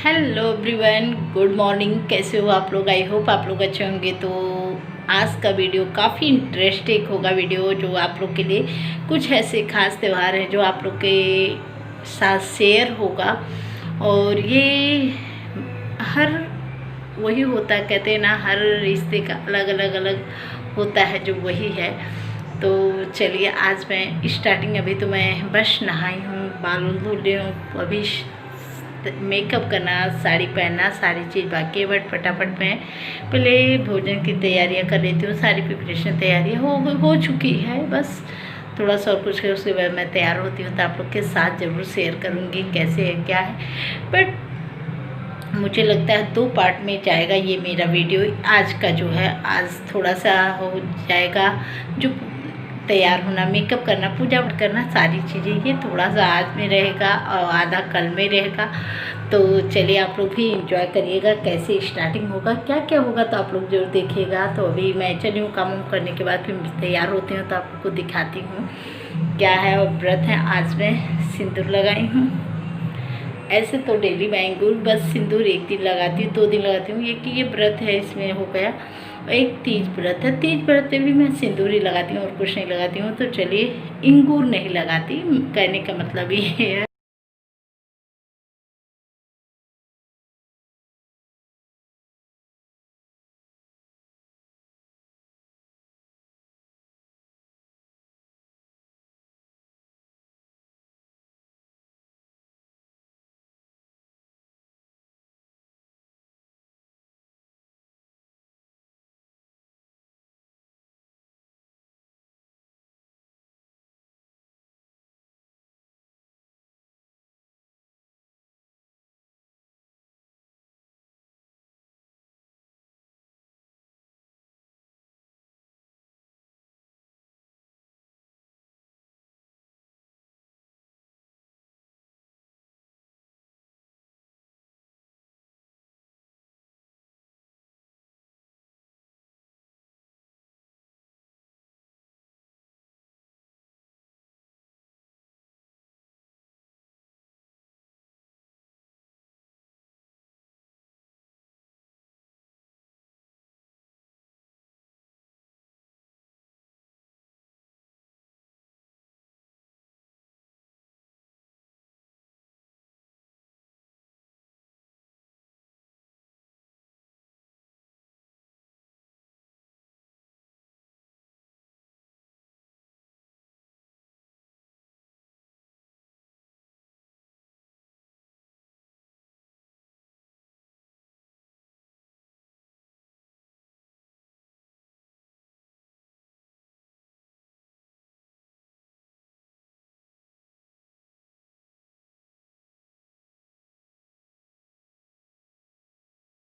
Hello everyone, good morning. कैसे हो आप लोग? आई होप आप लोग अच्छे होंगे। तो आज का वीडियो काफ़ी इंटरेस्टिंग होगा। वीडियो जो आप लोग के लिए कुछ ऐसे खास त्यौहार हैं जो आप लोग के साथ शेयर होगा। और ये हर वही होता है, कहते हैं ना, हर रिश्ते का अलग अलग अलग होता है, जो वही है। तो चलिए आज मैं स्टार्टिंग, अभी तो मैं बस नहाई हूँ, बाल धो रही हूँ, अभी मेकअप करना, साड़ी पहनना, सारी चीज़ बाकी है। बट फटाफट मैं पहले भोजन की तैयारियां कर लेती हूँ। सारी प्रिपरेशन तैयारियां हो चुकी है, बस थोड़ा सा और कुछ है, उसके बाद मैं तैयार होती हूँ। तो आप लोग के साथ ज़रूर शेयर करूँगी कैसे है क्या है। बट मुझे लगता है 2 पार्ट में जाएगा ये मेरा वीडियो। आज का जो है, आज थोड़ा सा हो जाएगा जो तैयार होना, मेकअप करना, पूजा पाठ करना, सारी चीज़ें, ये थोड़ा सा आज में रहेगा और आधा कल में रहेगा। तो चलिए आप लोग भी इंजॉय करिएगा कैसे स्टार्टिंग होगा, क्या क्या होगा, तो आप लोग जरूर देखिएगा। तो अभी मैं चली हूँ, काम वाम करने के बाद फिर तैयार होती हूँ, तो आप लोग को दिखाती हूँ क्या है। और व्रत है, आज मैं सिंदूर लगाई हूँ। ऐसे तो डेली बैंगुल, बस सिंदूर एक दिन लगाती हूँ, 2 दिन लगाती हूँ। ये व्रत है, इसमें हो गया। एक तीज व्रत है, तीज व्रत में भी मैं सिंदूर ही लगाती हूँ और कुछ नहीं लगाती हूँ। तो चलिए, इंगूर नहीं लगाती, कहने का मतलब ये है।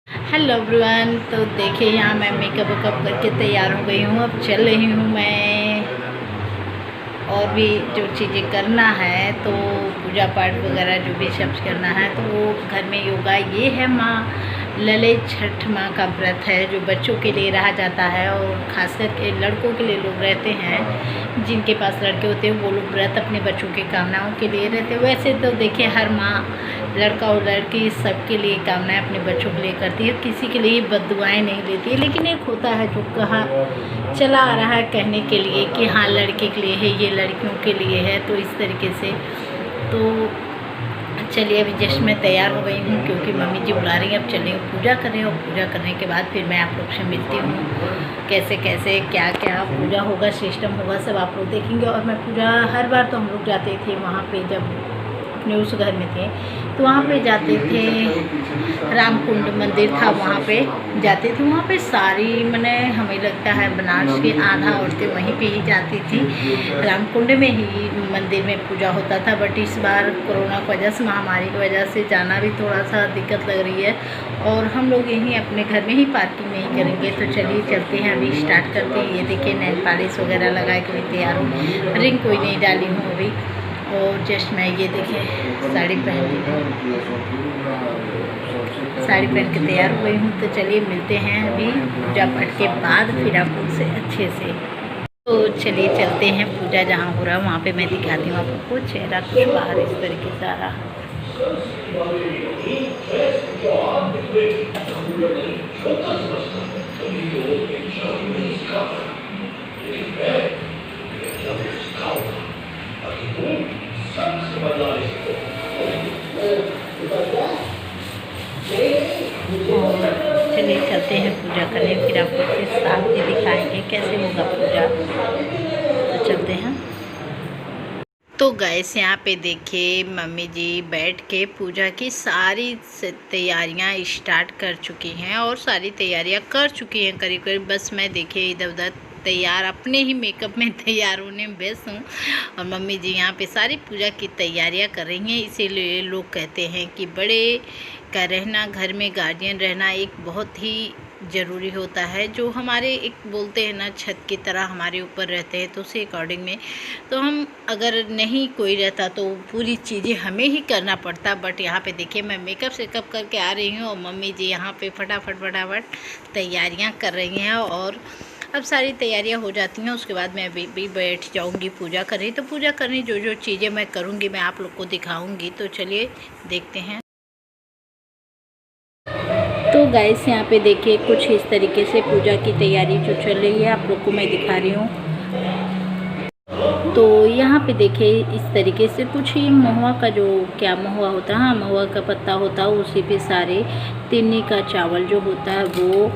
हेलो एवरीवन, तो देखिए यहाँ मैं मेकअप वेकअप करके तैयार हो गई हूँ। अब चल रही हूँ मैं, और भी जो चीज़ें करना है, तो पूजा पाठ वगैरह जो भी सब करना है, तो वो घर में योगा। ये है माँ ललित छठ माँ का व्रत है, जो बच्चों के लिए रहा जाता है, और खासकर के लड़कों के लिए लोग रहते हैं, जिनके पास लड़के होते हैं वो लोग व्रत अपने बच्चों की कामनाओं के लिए रहते हैं। वैसे तो देखिए हर माँ, लड़का और लड़की, सबके लिए कामनाएं अपने बच्चों के लिए करती है, किसी के लिए बद्दुआएं नहीं लेती है। लेकिन एक होता है जो कहा चला आ रहा है कहने के लिए कि हाँ लड़के के लिए है, ये लड़कियों के लिए है, तो इस तरीके से। तो चलिए अभी जस्ट मैं तैयार हो गई हूँ, क्योंकि मम्मी जी बुला रही हैं। अब चलेंगे पूजा करें, और पूजा करने के बाद फिर मैं आप लोग से मिलती हूँ। कैसे कैसे क्या क्या पूजा होगा, सिस्टम होगा, सब आप लोग देखेंगे। और मैं पूजा हर बार तो हम लोग जाते थे वहाँ पे, जब अपने उस घर में थे तो वहाँ पे जाते थे। रामकुंड मंदिर था, वहाँ पे जाते थे। वहाँ पे सारी, मैंने हमें लगता है बनारस की आधा औरतें वहीं पे ही जाती थी। रामकुंड में ही मंदिर में पूजा होता था। बट इस बार कोरोना की वजह से, महामारी की वजह से जाना भी थोड़ा सा दिक्कत लग रही है, और हम लोग यहीं अपने घर में ही पार्किंग में ही करेंगे। तो चलिए चलते हैं, अभी स्टार्ट करते हैं। ये देखिए नेल पॉलिश वगैरह लगा के भी तैयार हूँ, रिंग कोई नहीं डाली हूँ अभी। और जस्ट मैं ये देखिए साड़ी पहन ली हूँ, साड़ी पहन के तैयार हो गई हूँ। तो चलिए मिलते हैं अभी पूजा पाठ के बाद, फिर आप उनसे अच्छे से। तो चलिए चलते हैं, पूजा जहाँ हो रहा है वहाँ पे मैं दिखाती हूँ आपको। चेहरा कुछ बाहर इस तरीके से आ रहा है। चलते हैं पूजा करने, फिर आप लोग के साथ भी दिखाएंगे कैसे होगा पूजा। तो चलते हैं। तो गाइस यहाँ पे देखिए मम्मी जी बैठ के पूजा की सारी तैयारियां स्टार्ट कर चुकी हैं और सारी तैयारियां कर चुकी हैं करीब करीब। बस मैं देखिए इधर उधर तैयार, अपने ही मेकअप में तैयार होने में व्यस्त हूँ और मम्मी जी यहाँ पे सारी पूजा की तैयारियां कर रही हैं। इसीलिए लोग कहते हैं कि बड़े का रहना, घर में गार्जियन रहना एक बहुत ही ज़रूरी होता है। जो हमारे एक बोलते हैं ना छत की तरह हमारे ऊपर रहते हैं, तो उसी अकॉर्डिंग में तो हम अगर नहीं कोई रहता तो पूरी चीज़ें हमें ही करना पड़ता। बट यहाँ पे देखिए मैं मेकअप सेकअप करके आ रही हूँ और मम्मी जी यहाँ पे फटाफट तैयारियाँ कर रही हैं। और अब सारी तैयारियां हो जाती हैं, उसके बाद मैं भी बैठ जाऊंगी पूजा करने। तो पूजा करने जो जो चीज़ें मैं करूंगी मैं आप लोग को दिखाऊंगी। तो चलिए देखते हैं। तो गाइस यहाँ पे देखिए कुछ इस तरीके से पूजा की तैयारी जो चल रही है आप लोग को मैं दिखा रही हूँ। तो यहाँ पे देखिए इस तरीके से कुछ ही महुआ का जो क्या महुआ होता है, हाँ महुआ का पत्ता होता है, उसी पे सारे तिन्नी का चावल जो होता है वो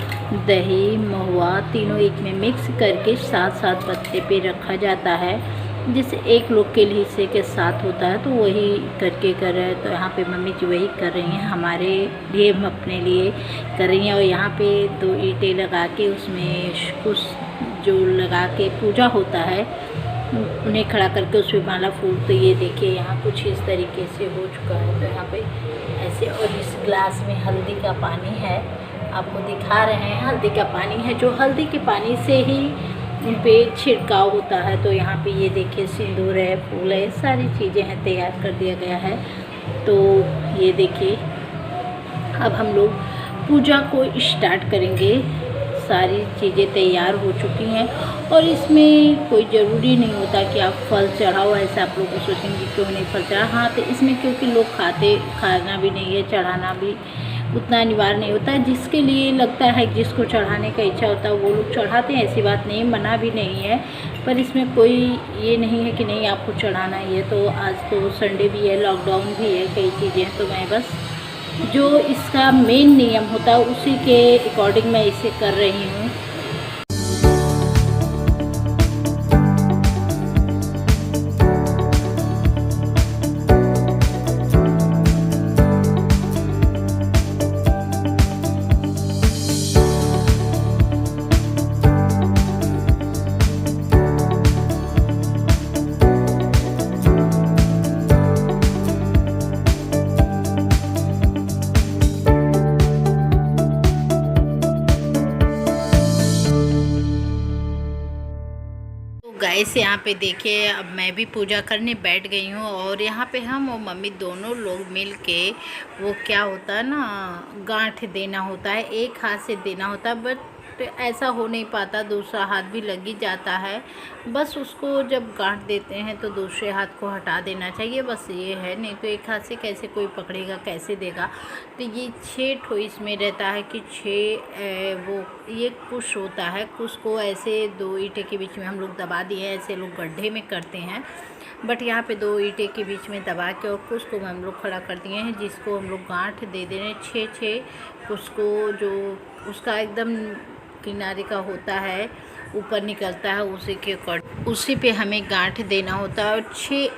दही महुआ तीनों एक में मिक्स करके 7-7 पत्ते पे रखा जाता है। जैसे एक लोग के हिस्से के साथ होता है तो वही करके कर रहे हैं। तो यहाँ पे मम्मी जी वही कर रही हैं हमारे लिए, हम अपने लिए कर रही हैं। और यहाँ पे 2 ईंटें लगा के उसमें कुछ जो लगा के पूजा होता है उन्हें खड़ा करके उसमें माला फूल। तो ये देखिए यहाँ कुछ इस तरीके से हो चुका है। तो यहाँ पे ऐसे, और इस ग्लास में हल्दी का पानी है, आपको दिखा रहे हैं हल्दी का पानी है, जो हल्दी के पानी से ही उन पे छिड़काव होता है। तो यहाँ पे ये देखिए सिंदूर है, फूल है, सारी चीज़ें हैं, तैयार कर दिया गया है। तो ये देखिए अब हम लोग पूजा को स्टार्ट करेंगे। सारी चीज़ें तैयार हो चुकी हैं और इसमें कोई ज़रूरी नहीं होता कि आप फल चढ़ाओ। ऐसा आप लोग सोचेंगे क्यों नहीं फल चढ़ा, हाँ तो इसमें क्योंकि लोग खाना भी नहीं है, चढ़ाना भी उतना अनिवार्य नहीं होता है। जिसके लिए लगता है, जिसको चढ़ाने का इच्छा होता है वो लोग चढ़ाते हैं, ऐसी बात नहीं, मना भी नहीं है। पर इसमें कोई ये नहीं है कि नहीं आपको चढ़ाना ही है। तो आज तो संडे भी है, लॉकडाउन भी है, कई चीज़ें हैं। तो मैं बस जो इसका मेन नियम होता है उसी के अकॉर्डिंग मैं इसे कर रही हूँ। गाइस यहाँ पे देखिए अब मैं भी पूजा करने बैठ गई हूँ और यहाँ पे हम और मम्मी दोनों लोग मिल के वो क्या होता है ना गांठ देना होता है, एक हाथ से देना होता है। बट ऐसा हो नहीं पाता, दूसरा हाथ भी लग ही जाता है। बस उसको जब गांठ देते हैं तो दूसरे हाथ को हटा देना चाहिए, बस ये है। नहीं तो एक हाथ से कैसे कोई पकड़ेगा, कैसे देगा। तो ये 6 ठो इसमें रहता है कि 6 वो ये कुश होता है। कुश को ऐसे 2 ईंटें के बीच में हम लोग दबा दिए हैं, ऐसे लोग गड्ढे में करते हैं। बट यहाँ पे 2 ईंटें के बीच में दबा के और कुश को हम लोग खड़ा कर दिए हैं, जिसको हम लोग गांठ दे रहे हैं। 6 कुश को जो उसका एकदम किनारे का होता है ऊपर निकलता है, उसी पे हमें गांठ देना होता है। और 6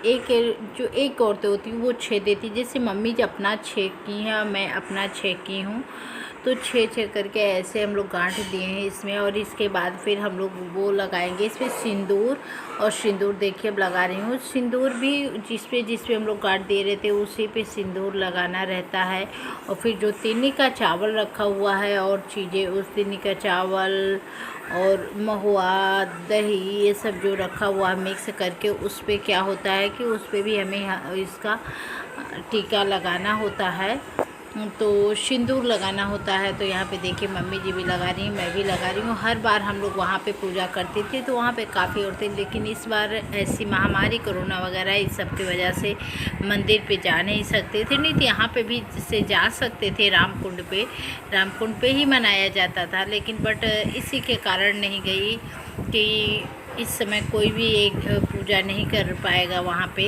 जो एक औरतें होती हैं वो 6 देती, जैसे मम्मी जी अपना 6 की हैं और मैं अपना 6 की हूँ। तो 6 करके ऐसे हम लोग गांठ दिए हैं इसमें। और इसके बाद फिर हम लोग वो लगाएंगे इसमें सिंदूर। और सिंदूर देखिए अब लगा रही हूँ। सिंदूर भी जिस पे हम लोग गांठ दे रहे थे उसी पे सिंदूर लगाना रहता है। और फिर जो तिन्नी का चावल रखा हुआ है और चीज़ें, उस तिन्नी का चावल और महुआ दही ये सब जो रखा हुआ है मिक्स करके, उस पर क्या होता है कि उस पर भी हमें इसका टीका लगाना होता है, तो सिंदूर लगाना होता है। तो यहाँ पे देखिए मम्मी जी भी लगा रही हैं, मैं भी लगा रही हूँ। हर बार हम लोग वहाँ पे पूजा करते थे तो वहाँ पे काफ़ी औरतें, लेकिन इस बार ऐसी महामारी कोरोना वगैरह इस सब की वजह से मंदिर पे जा नहीं सकते थे। नहीं तो यहाँ पे भी से जा सकते थे, रामकुंड पे ही मनाया जाता था। लेकिन बट इसी के कारण नहीं गई कि इस समय कोई भी एक पूजा नहीं कर पाएगा वहाँ पे,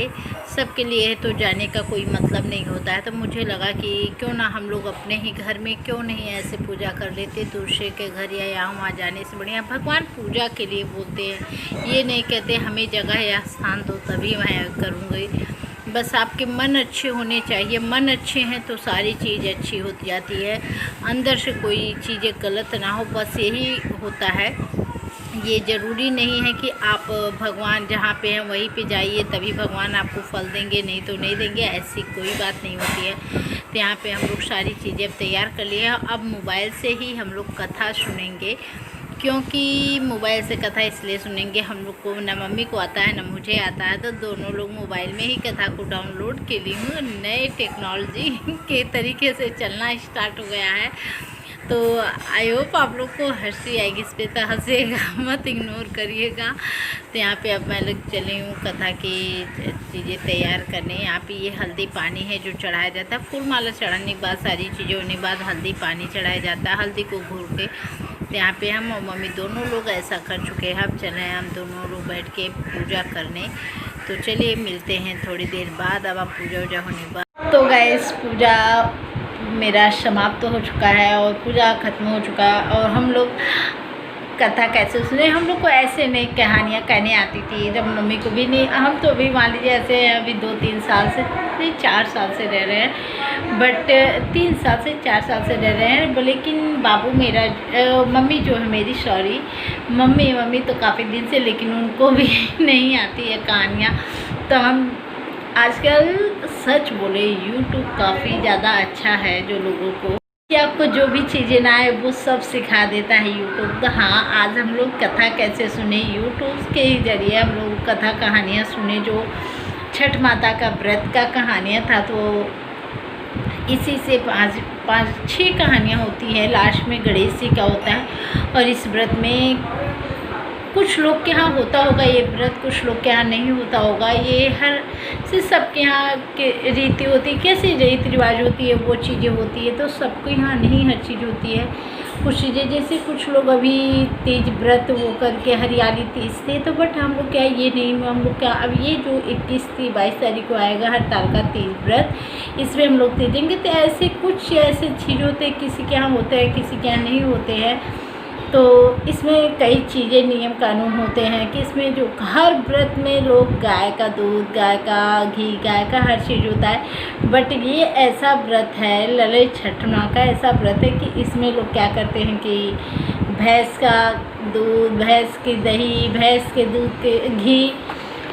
सबके लिए तो जाने का कोई मतलब नहीं होता है। तो मुझे लगा कि क्यों ना हम लोग अपने ही घर में क्यों नहीं ऐसे पूजा कर लेते, दूसरे के घर या यहाँ वहाँ जाने से बढ़िया भगवान पूजा के लिए बोलते हैं, ये नहीं कहते हमें जगह या स्थान दो तभी मैं करूँगी। बस आपके मन अच्छे होने चाहिए, मन अच्छे हैं तो सारी चीज़ अच्छी हो जाती है, अंदर से कोई चीज़ें गलत ना हो, बस यही होता है। ये ज़रूरी नहीं है कि आप भगवान जहाँ पे हैं वहीं पे जाइए तभी भगवान आपको फल देंगे, नहीं तो नहीं देंगे, ऐसी कोई बात नहीं होती है। तो यहाँ पे हम लोग सारी चीज़ें अब तैयार कर लिए हैं। अब मोबाइल से ही हम लोग कथा सुनेंगे, क्योंकि मोबाइल से कथा इसलिए सुनेंगे, हम लोग को ना मम्मी को आता है ना मुझे आता है, तो दोनों लोग मोबाइल में ही कथा को डाउनलोड के लिए हूँ। नए टेक्नोलॉजी के तरीके से चलना स्टार्ट हो गया है, तो आई होप आप लोग को हंसी आएगी इस पर, तो हंसेगा मत, इग्नोर करिएगा। तो यहाँ पे अब मैं लोग चली हूँ कथा की चीज़ें तैयार करने। यहाँ पे ये हल्दी पानी है जो चढ़ाया जाता है, फूल माला चढ़ाने के बाद सारी चीज़ें होने के बाद हल्दी पानी चढ़ाया जाता है, हल्दी को घोर के। यहाँ पे हम और मम्मी दोनों लोग ऐसा कर चुके हैं। अब चले हम दोनों लोग बैठ के पूजा करने, तो चलिए मिलते हैं थोड़ी देर बाद। अब पूजा वूजा होने के बाद तो गाइस पूजा मेरा समाप्त हो चुका है और पूजा ख़त्म हो चुका है। और हम लोग कथा कैसे सुने, हम लोग को ऐसे नहीं कहानियाँ कहने आती थी, जब मम्मी को भी नहीं, हम तो अभी मान लीजिए ऐसे अभी 2-3 साल से नहीं 4 साल से रह रहे हैं, बट 3 साल से 4 साल से रह रहे हैं। लेकिन बाबू मेरा मम्मी जो है मेरी, सॉरी मम्मी तो काफ़ी दिन से, लेकिन उनको भी नहीं आती है कहानियाँ। तो हम आजकल सच बोले यूट्यूब काफ़ी ज़्यादा अच्छा है, जो लोगों को कि आपको जो भी चीज़ें ना आए वो सब सिखा देता है यूट्यूब। तो हाँ, आज हम लोग कथा कैसे सुने, यूट्यूब के ही जरिए हम लोग कथा कहानियाँ सुने, जो छठ माता का व्रत का कहानियाँ था। तो इसी से 5-6 कहानियाँ होती हैं, लास्ट में गणेश जी का होता है। और इस व्रत में कुछ लोग के यहाँ होता होगा ये व्रत, कुछ लोग के यहाँ नहीं होता होगा। ये हर से सबके यहाँ के रीति होती है, कैसी रीति रिवाज होती है वो चीज़ें होती है, तो सबके यहाँ नहीं हर चीज़ होती है। कुछ चीज़ें जैसे कुछ लोग अभी तीज व्रत वो करके हरियाली तीजते, तो बट हम लोग क्या ये नहीं, हम लोग क्या अब ये जो 21-22 तारीख को आएगा हड़ताल का तीज व्रत, इसमें हम लोग तीजेंगे। तो ऐसे कुछ ऐसे चीज़ होते हैं, किसी के यहाँ होते हैं किसी के यहाँ नहीं होते हैं। तो इसमें कई चीज़ें नियम कानून होते हैं कि इसमें जो हर व्रत में लोग गाय का दूध, गाय का घी, गाय का हर चीज़ होता है। बट ये ऐसा व्रत है, ललित छठ माँ का ऐसा व्रत है कि इसमें लोग क्या करते हैं कि भैंस का दूध, भैंस की दही, भैंस के दूध के घी,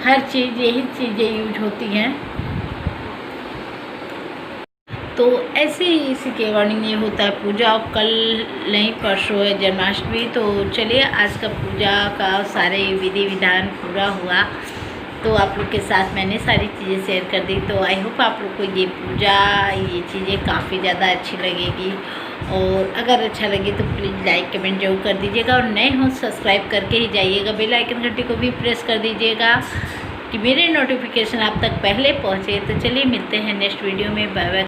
हर चीज़ यही चीज़ें यूज होती हैं। तो ऐसे ही इसी के अकॉर्डिंग ये होता है पूजा। और कल नहीं परसों है जन्माष्टमी, तो चलिए आज का पूजा का सारे विधि विधान पूरा हुआ, तो आप लोग के साथ मैंने सारी चीज़ें शेयर कर दी। तो आई होप आप लोग को ये पूजा, ये चीज़ें काफ़ी ज़्यादा अच्छी लगेगी। और अगर अच्छा लगे तो प्लीज़ लाइक कमेंट जरूर कर दीजिएगा, और नए हो सब्सक्राइब करके ही जाइएगा, बेल आइकन घंटी को भी प्रेस कर दीजिएगा कि मेरे नोटिफिकेशन आप तक पहले पहुँचे। तो चलिए मिलते हैं नेक्स्ट वीडियो में, बाय बाय।